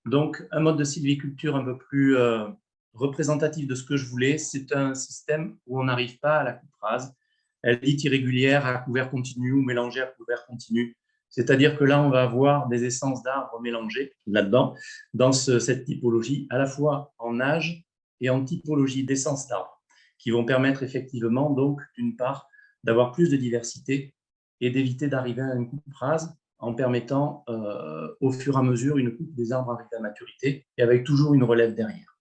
Donc, un mode de sylviculture un peu plus représentatif de ce que je voulais, c'est un système où on n'arrive pas à la coupe rase. Elle est dite irrégulière à couvert continu ou mélangée à couvert continu. C'est-à-dire que là, on va avoir des essences d'arbres mélangées là-dedans, dans cette typologie, à la fois en âge et en typologie d'essences d'arbres, qui vont permettre effectivement, donc, d'une part, d'avoir plus de diversité et d'éviter d'arriver à une coupe rase en permettant au fur et à mesure une coupe des arbres arrivés à maturité et avec toujours une relève derrière.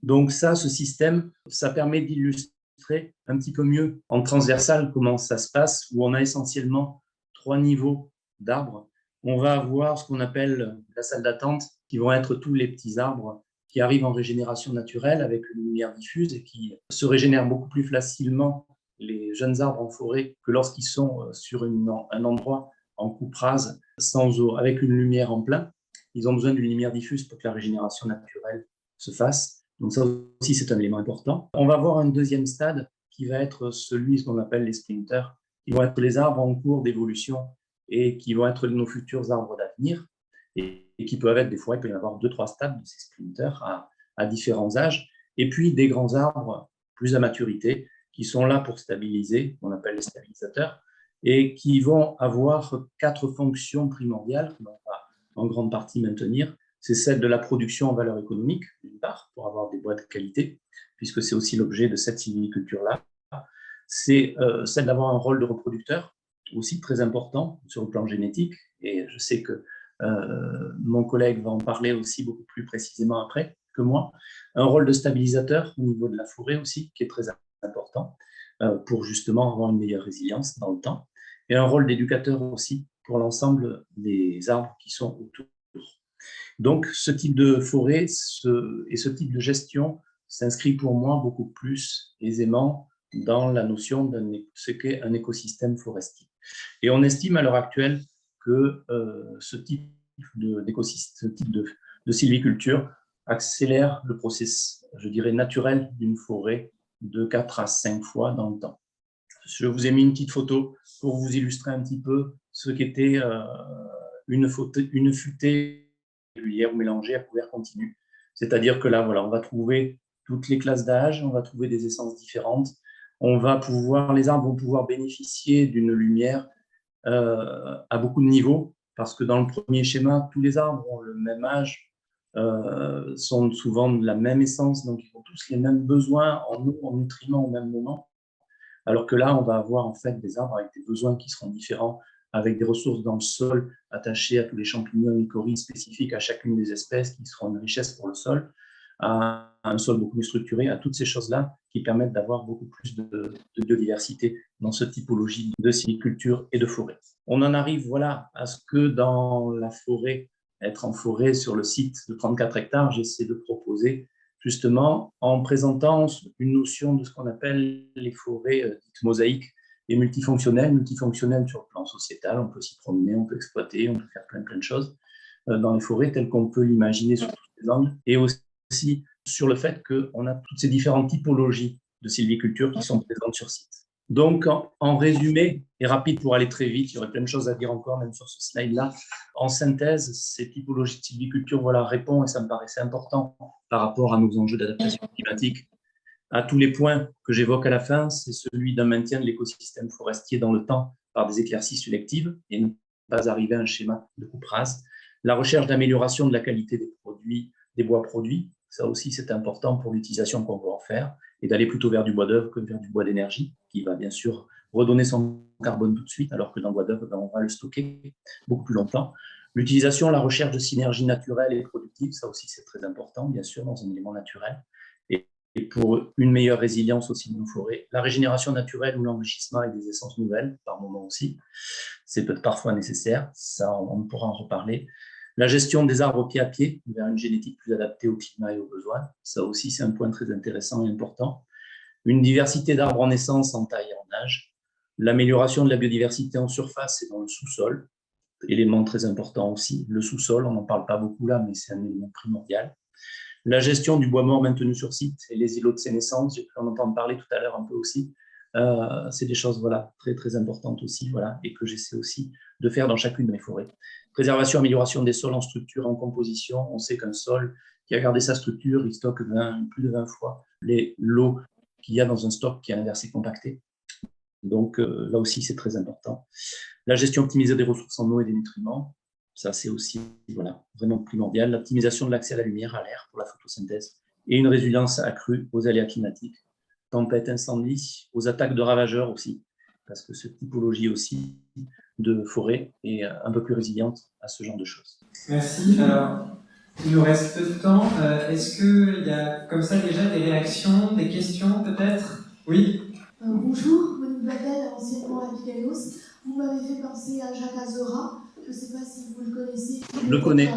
Donc ça, ce système, ça permet d'illustrer un petit peu mieux en transversal comment ça se passe, où on a essentiellement 3 niveaux d'arbres. On va avoir ce qu'on appelle la salle d'attente, qui vont être tous les petits arbres qui arrivent en régénération naturelle avec une lumière diffuse et qui se régénèrent beaucoup plus facilement, les jeunes arbres en forêt, que lorsqu'ils sont sur un endroit en coupe rase, sans eau, avec une lumière en plein. Ils ont besoin d'une lumière diffuse pour que la régénération naturelle se fasse. Donc ça aussi, c'est un élément important. On va voir un deuxième stade qui va être celui qu'on appelle les sprinters, qui vont être les arbres en cours d'évolution et qui vont être nos futurs arbres d'avenir et qui peuvent être, des fois, il peut y avoir 2-3 stades de ces sprinters à différents âges. Et puis des grands arbres plus à maturité qui sont là pour stabiliser, qu'on appelle les stabilisateurs, et qui vont avoir 4 fonctions primordiales qu'on va en grande partie maintenir. C'est celle de la production en valeur économique, d'une part, pour avoir des bois de qualité, puisque c'est aussi l'objet de cette sylviculture-là. C'est celle d'avoir un rôle de reproducteur, aussi très important sur le plan génétique, et je sais que mon collègue va en parler aussi beaucoup plus précisément après que moi. Un rôle de stabilisateur au niveau de la forêt aussi, qui est très important, pour justement avoir une meilleure résilience dans le temps, et un rôle d'éducateur aussi pour l'ensemble des arbres qui sont autour. Donc, ce type de forêt et ce type de gestion s'inscrit pour moi beaucoup plus aisément dans la notion de ce qu'est un écosystème forestier. Et on estime à l'heure actuelle que ce type de sylviculture accélère le processus, je dirais, naturel d'une forêt de 4 à 5 fois dans le temps. Je vous ai mis une petite photo pour vous illustrer un petit peu ce qu'était une futée régulière ou mélangée à couvert continu. C'est-à-dire que là, voilà, on va trouver toutes les classes d'âge, on va trouver des essences différentes, les arbres vont pouvoir bénéficier d'une lumière à beaucoup de niveaux, parce que dans le premier schéma, tous les arbres ont le même âge, sont souvent de la même essence, donc ils ont tous les mêmes besoins en eau, en nutriments au même moment. Alors que là, on va avoir en fait des arbres avec des besoins qui seront différents, avec des ressources dans le sol attachées à tous les champignons et mycorhizes spécifiques à chacune des espèces qui seront une richesse pour le sol, à un sol beaucoup plus structuré, à toutes ces choses-là qui permettent d'avoir beaucoup plus de biodiversité dans cette typologie de sylviculture et de forêt. On en arrive voilà, à ce que dans la forêt, être en forêt sur le site de 34 hectares, j'essaie de proposer justement en présentant une notion de ce qu'on appelle les forêts dites mosaïques et multifonctionnelles. Multifonctionnelles sur le plan sociétal, on peut s'y promener, on peut exploiter, on peut faire plein de choses dans les forêts telles qu'on peut l'imaginer sous tous les angles, et aussi sur le fait qu'on a toutes ces différentes typologies de sylviculture qui sont présentes sur site. Donc, en résumé, et rapide pour aller très vite, il y aurait plein de choses à dire encore, même sur ce slide-là. En synthèse, ces typologies de sylviculture répondent, et ça me paraissait important par rapport à nos enjeux d'adaptation climatique, à tous les points que j'évoque à la fin. C'est celui d'un maintien de l'écosystème forestier dans le temps par des éclaircies sélectives et ne pas arriver à un schéma de coupe rase. La recherche d'amélioration de la qualité des bois produits, ça aussi c'est important pour l'utilisation qu'on veut en faire, et d'aller plutôt vers du bois d'œuvre que vers du bois d'énergie, qui va bien sûr redonner son carbone tout de suite, alors que dans le bois d'œuvre, on va le stocker beaucoup plus longtemps. L'utilisation, la recherche de synergie naturelle et productive, ça aussi c'est très important, bien sûr, dans un élément naturel. Et pour une meilleure résilience aussi de nos forêts. La régénération naturelle ou l'enrichissement avec des essences nouvelles, par moment aussi, c'est parfois nécessaire, ça on pourra en reparler. La gestion des arbres pied à pied, vers une génétique plus adaptée au climat et aux besoins, ça aussi c'est un point très intéressant et important. Une diversité d'arbres en naissance, en taille et en âge. L'amélioration de la biodiversité en surface et dans le sous-sol, élément très important aussi. Le sous-sol, on n'en parle pas beaucoup là, mais c'est un élément primordial. La gestion du bois mort maintenu sur site et les îlots de sénescence, j'ai pu en entendre parler tout à l'heure un peu aussi. C'est des choses voilà, très, très importantes aussi, voilà, et que j'essaie aussi de faire dans chacune de mes forêts. Préservation, amélioration des sols en structure, en composition. On sait qu'un sol qui a gardé sa structure, il stocke plus de 20 fois l'eau qu'il y a dans un stock qui est inversé compacté. Donc là aussi, c'est très important. La gestion optimisée des ressources en eau et des nutriments, ça c'est aussi voilà, vraiment primordial. L'optimisation de l'accès à la lumière, à l'air pour la photosynthèse et une résilience accrue aux aléas climatiques, tempêtes, incendies, aux attaques de ravageurs aussi, parce que cette typologie aussi de forêt est un peu plus résiliente à ce genre de choses. Merci. Alors, il nous reste peu de temps. Est-ce qu'il y a comme ça déjà des réactions, des questions peut-être? Oui. Bonjour, Monique Battel, anciennement Abigaillos. Vous m'avez fait penser à Jacques Azora. Je ne sais pas si vous le connaissez. Je le connais.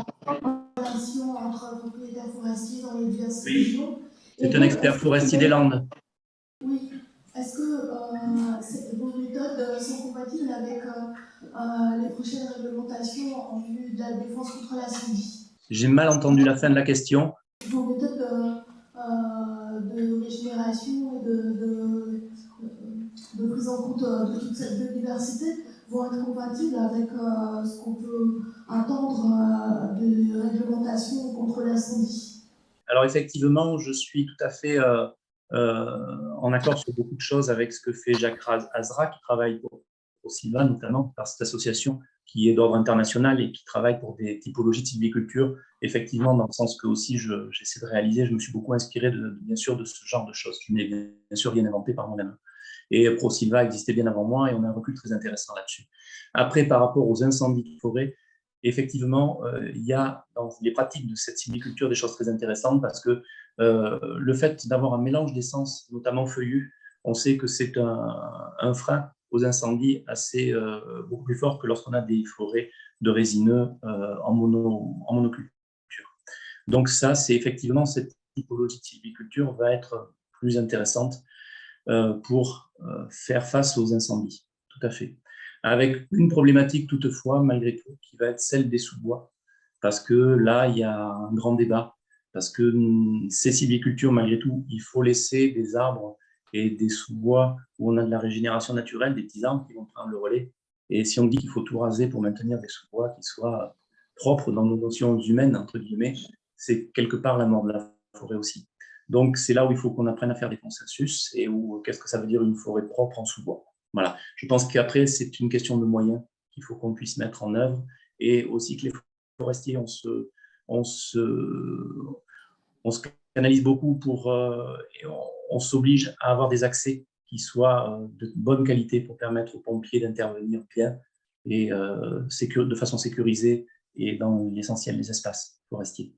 Relation entre propriétaires forestiers dans les diverses Oui. régions. C'est un expert forestier des Landes. Oui. Est-ce que vos méthodes sont compatibles avec les prochaines réglementations en vue de la défense contre l'incendie? J'ai mal entendu la fin de la question. Vos méthodes de régénération et de prise en compte de toute cette biodiversité vont être compatibles avec ce qu'on peut attendre de réglementation contre l'incendie? Alors effectivement, je suis tout à fait en accord sur beaucoup de choses avec ce que fait Jacques Azra, qui travaille pour Sylva, notamment par cette association qui est d'ordre international et qui travaille pour des typologies de sylviculture, effectivement, dans le sens que aussi j'essaie de réaliser, je me suis beaucoup inspiré bien sûr de ce genre de choses, qui n'est bien sûr bien inventé par moi-même. Et ProSylva existait bien avant moi et on a un recul très intéressant là-dessus. Après, par rapport aux incendies de forêt, effectivement, il y a dans les pratiques de cette sylviculture des choses très intéressantes parce que le fait d'avoir un mélange d'essences, notamment feuillus, on sait que c'est un frein aux incendies beaucoup plus fort que lorsqu'on a des forêts de résineux en monoculture. Donc ça, c'est effectivement cette typologie de sylviculture va être plus intéressante pour faire face aux incendies, tout à fait. Avec une problématique toutefois, malgré tout, qui va être celle des sous-bois, parce que là, il y a un grand débat, parce que ces sylvicultures, malgré tout, il faut laisser des arbres et des sous-bois où on a de la régénération naturelle, des petits arbres qui vont prendre le relais. Et si on dit qu'il faut tout raser pour maintenir des sous-bois qui soient propres dans nos notions humaines, entre guillemets, c'est quelque part la mort de la forêt aussi. Donc, c'est là où il faut qu'on apprenne à faire des consensus et où qu'est-ce que ça veut dire une forêt propre en sous-bois. Voilà. Je pense qu'après, c'est une question de moyens qu'il faut qu'on puisse mettre en œuvre et aussi que les forestiers, on se canalise beaucoup et on s'oblige à avoir des accès qui soient de bonne qualité pour permettre aux pompiers d'intervenir bien et de façon sécurisée et dans l'essentiel des espaces forestiers.